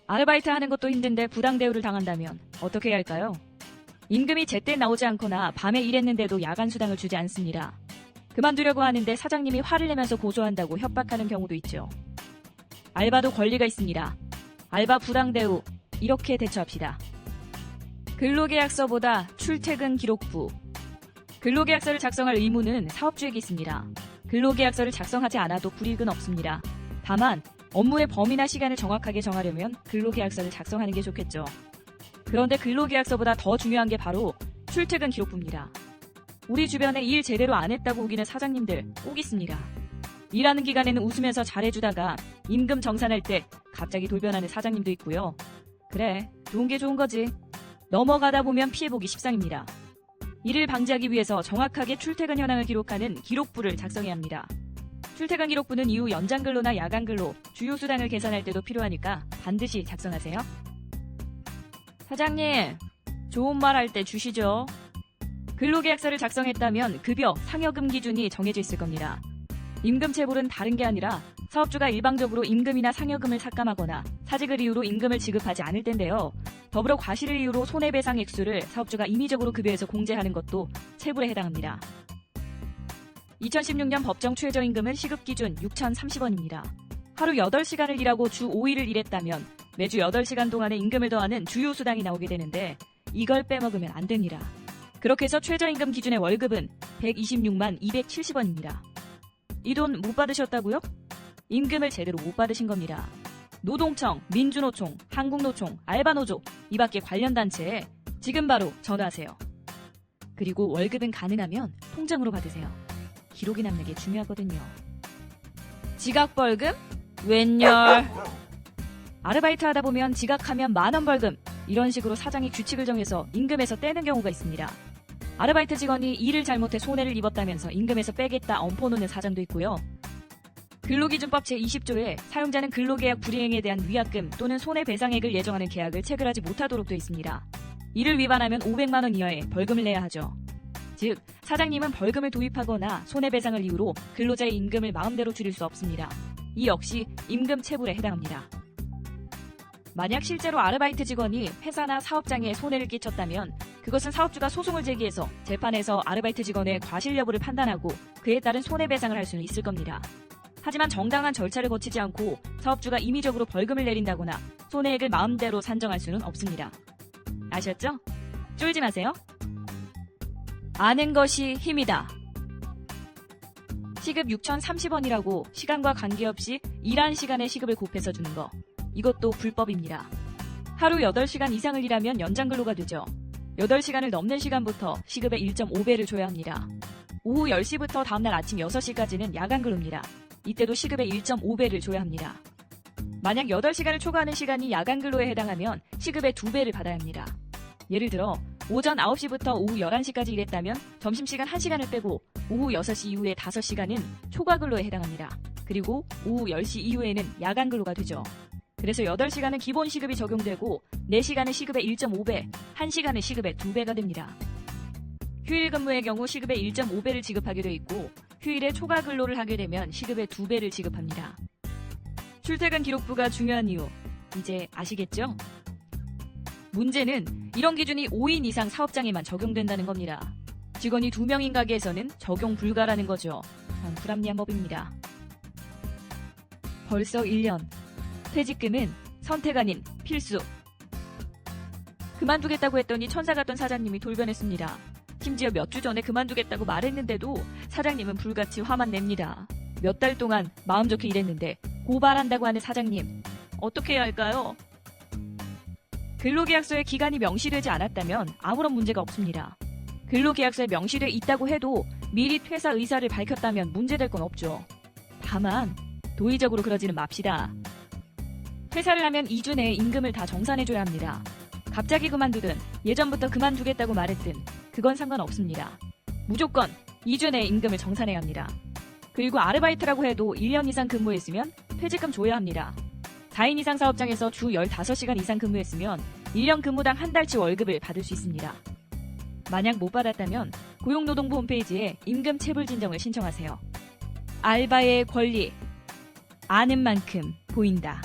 아르바이트 하는 것도 힘든데 부당 대우를 당한다면 어떻게 해야 할까요? 임금이 제때 나오지 않거나 밤에 일했는데도 야간 수당을 주지 않습니다. 그만두려고 하는데 사장님이 화를 내면서 고소한다고 협박하는 경우도 있죠. 알바도 권리가 있습니다. 알바 부당 대우, 이렇게 대처합시다. 근로계약서보다 출퇴근 기록부. 근로계약서를 작성할 의무는 사업주에게 있습니다. 근로계약서를 작성하지 않아도 불이익은 없습니다. 다만 업무의 범위나 시간을 정확하게 정하려면 근로계약서를 작성하는 게 좋겠죠. 그런데 근로계약서보다 더 중요한 게 바로 출퇴근 기록부입니다. 우리 주변에 일 제대로 안 했다고 우기는 사장님들 꼭 있습니다. 일하는 기간에는 웃으면서 잘해주다가 임금 정산할 때 갑자기 돌변하는 사장님도 있고요. 그래, 좋은 게 좋은 거지. 넘어가다 보면 피해보기 십상입니다. 이를 방지하기 위해서 정확하게 출퇴근 현황을 기록하는 기록부를 작성해야 합니다. 출퇴근 기록부는 이후 연장근로나 야간근로, 주요수당을 계산할 때도 필요하니까 반드시 작성하세요. 사장님, 좋은 말 할 때 주시죠. 근로계약서를 작성했다면 급여, 상여금 기준이 정해져 있을 겁니다. 임금 체불은 다른 게 아니라 사업주가 일방적으로 임금이나 상여금을 삭감하거나 사직을 이유로 임금을 지급하지 않을 텐데요. 더불어 과실을 이유로 손해배상 액수를 사업주가 임의적으로 급여에서 공제하는 것도 체불에 해당합니다. 2016년 법정 최저임금은 시급기준 6,030원입니다. 하루 8시간을 일하고 주 5일을 일했다면 매주 8시간 동안의 임금을 더하는 주요수당이 나오게 되는데 이걸 빼먹으면 안 됩니다. 그렇게 해서 최저임금 기준의 월급은 126만 270원입니다. 이 돈 못 받으셨다고요? 임금을 제대로 못 받으신 겁니다. 노동청, 민주노총, 한국노총, 알바노조 이 밖에 관련 단체에 지금 바로 전화하세요. 그리고 월급은 가능하면 통장으로 받으세요. 기록이 남는 게 중요하거든요. 지각벌금? 웬열. 아르바이트 하다 보면 지각하면 만원 벌금, 이런 식으로 사장이 규칙을 정해서 임금에서 떼는 경우가 있습니다. 아르바이트 직원이 일을 잘못해 손해를 입었다면서 임금에서 빼겠다 엄포 놓는 사장도 있고요. 근로기준법 제20조에 사용자는 근로계약 불이행에 대한 위약금 또는 손해배상액을 예정하는 계약을 체결하지 못하도록 되어 있습니다. 이를 위반하면 500만 원 이하의 벌금을 내야 하죠. 즉, 사장님은 벌금을 도입하거나 손해배상을 이유로 근로자의 임금을 마음대로 줄일 수 없습니다. 이 역시 임금 체불에 해당합니다. 만약 실제로 아르바이트 직원이 회사나 사업장에 손해를 끼쳤다면 그것은 사업주가 소송을 제기해서 재판에서 아르바이트 직원의 과실 여부를 판단하고 그에 따른 손해배상을 할 수는 있을 겁니다. 하지만 정당한 절차를 거치지 않고 사업주가 임의적으로 벌금을 내린다거나 손해액을 마음대로 산정할 수는 없습니다. 아셨죠? 쫄지 마세요. 아는 것이 힘이다. 시급 6,030원이라고 시간과 관계없이 일한 시간에 시급을 곱해서 주는 거. 이것도 불법입니다. 하루 8시간 이상을 일하면 연장근로가 되죠. 8시간을 넘는 시간부터 시급의 1.5배를 줘야 합니다. 오후 10시부터 다음날 아침 6시까지는 야간근로입니다. 이때도 시급의 1.5배를 줘야 합니다. 만약 8시간을 초과하는 시간이 야간근로에 해당하면 시급의 2배를 받아야 합니다. 예를 들어 오전 9시부터 오후 11시까지 일했다면 점심시간 1시간을 빼고 오후 6시 이후의 5시간은 초과근로에 해당합니다. 그리고 오후 10시 이후에는 야간근로가 되죠. 그래서 8시간은 기본 시급이 적용되고 4시간은 시급의 1.5배, 1시간은 시급의 2배가 됩니다. 휴일 근무의 경우 시급의 1.5배를 지급하게 돼 있고 휴일에 초과 근로를 하게 되면 시급의 2배를 지급합니다. 출퇴근 기록부가 중요한 이유, 이제 아시겠죠? 문제는 이런 기준이 5인 이상 사업장에만 적용된다는 겁니다. 직원이 2명인 가게에서는 적용 불가라는 거죠. 참 불합리한 법입니다. 벌써 1년. 퇴직금은 선택 아닌 필수. 그만두겠다고 했더니 천사 같던 사장님이 돌변했습니다. 심지어 몇 주 전에 그만두겠다고 말했는데도 사장님은 불같이 화만 냅니다. 몇 달 동안 마음 좋게 일했는데 고발한다고 하는 사장님, 어떻게 해야 할까요? 근로계약서에 기간이 명시되지 않았다면 아무런 문제가 없습니다. 근로계약서에 명시돼 있다고 해도 미리 퇴사 의사를 밝혔다면 문제될 건 없죠. 다만 도의적으로 그러지는 맙시다. 퇴사를 하면 2주 내에 임금을 다 정산해줘야 합니다. 갑자기 그만두든 예전부터 그만두겠다고 말했든 그건 상관없습니다. 무조건 2주 내에 임금을 정산해야 합니다. 그리고 아르바이트라고 해도 1년 이상 근무했으면 퇴직금 줘야 합니다. 4인 이상 사업장에서 주 15시간 이상 근무했으면 1년 근무당 한 달치 월급을 받을 수 있습니다. 만약 못 받았다면 고용노동부 홈페이지에 임금 체불 진정을 신청하세요. 알바의 권리, 아는 만큼 보인다.